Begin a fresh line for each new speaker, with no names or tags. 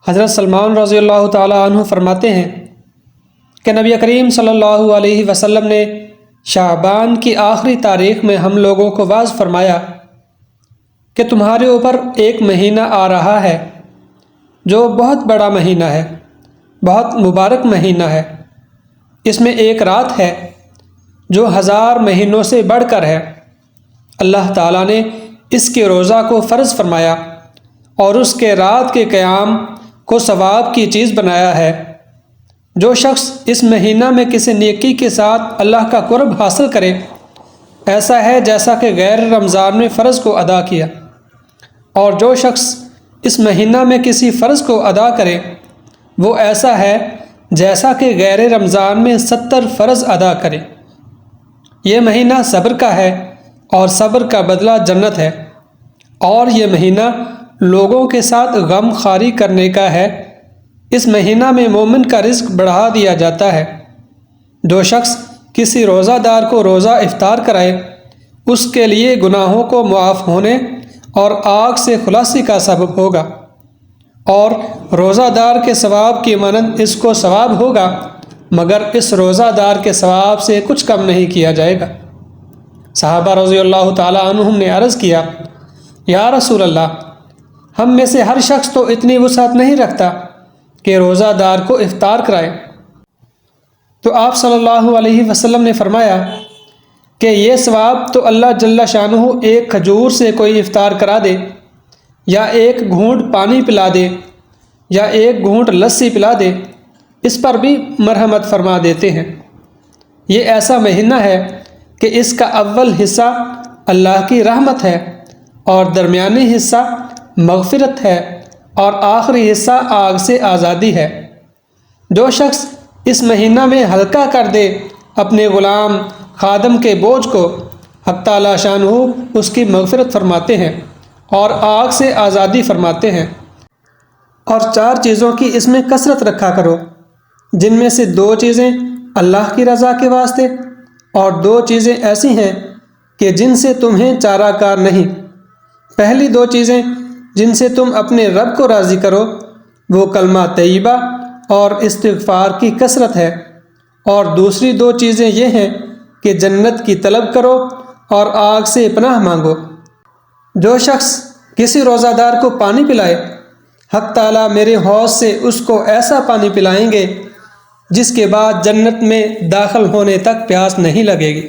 حضرت سلمان رضی اللہ تعالیٰ عنہ فرماتے ہیں کہ نبی کریم صلی اللہ علیہ وسلم نے شعبان کی آخری تاریخ میں ہم لوگوں کو واعظ فرمایا کہ تمہارے اوپر ایک مہینہ آ رہا ہے جو بہت بڑا مہینہ ہے، بہت مبارک مہینہ ہے۔ اس میں ایک رات ہے جو 1000 مہینوں سے بڑھ کر ہے۔ اللہ تعالیٰ نے اس کے روزہ کو فرض فرمایا اور اس کے رات کے قیام کو ثواب کی چیز بنایا ہے۔ جو شخص اس مہینہ میں کسی نیکی کے ساتھ اللہ کا قرب حاصل کرے، ایسا ہے جیسا کہ غیر رمضان میں فرض کو ادا کیا، اور جو شخص اس مہینہ میں کسی فرض کو ادا کرے وہ ایسا ہے جیسا کہ غیر رمضان میں 70 فرض ادا کرے۔ یہ مہینہ صبر کا ہے اور صبر کا بدلہ جنت ہے، اور یہ مہینہ لوگوں کے ساتھ غم خواری کرنے کا ہے۔ اس مہینہ میں مومن کا رزق بڑھا دیا جاتا ہے۔ جو شخص کسی روزہ دار کو روزہ افطار کرائے اس کے لیے گناہوں کو معاف ہونے اور آگ سے خلاصی کا سبب ہوگا، اور روزہ دار کے ثواب کی مانند اس کو ثواب ہوگا، مگر اس روزہ دار کے ثواب سے کچھ کم نہیں کیا جائے گا۔ صحابہ رضی اللہ تعالیٰ عنہم نے عرض کیا، یا رسول اللہ، ہم میں سے ہر شخص تو اتنی وسعت نہیں رکھتا کہ روزہ دار کو افطار کرائے۔ تو آپ صلی اللہ علیہ وسلم نے فرمایا کہ یہ ثواب تو اللہ جل شانہ ایک کھجور سے کوئی افطار کرا دے، یا ایک گھونٹ پانی پلا دے، یا ایک گھونٹ لسی پلا دے، اس پر بھی مرحمت فرما دیتے ہیں۔ یہ ایسا مہینہ ہے کہ اس کا اول حصہ اللہ کی رحمت ہے، اور درمیانی حصہ مغفرت ہے، اور آخری حصہ آگ سے آزادی ہے۔ جو شخص اس مہینہ میں ہلکا کر دے اپنے غلام خادم کے بوجھ کو، حق تعالی شانہ اس کی مغفرت فرماتے ہیں اور آگ سے آزادی فرماتے ہیں۔ اور 4 چیزوں کی اس میں کثرت رکھا کرو، جن میں سے 2 چیزیں اللہ کی رضا کے واسطے، اور 2 چیزیں ایسی ہیں کہ جن سے تمہیں چارہ کار نہیں۔ پہلی 2 چیزیں جن سے تم اپنے رب کو راضی کرو وہ کلمہ طیبہ اور استغفار کی کثرت ہے، اور دوسری 2 چیزیں یہ ہیں کہ جنت کی طلب کرو اور آگ سے پناہ مانگو۔ جو شخص کسی روزہ دار کو پانی پلائے، حق تعالیٰ میرے حوض سے اس کو ایسا پانی پلائیں گے جس کے بعد جنت میں داخل ہونے تک پیاس نہیں لگے گی۔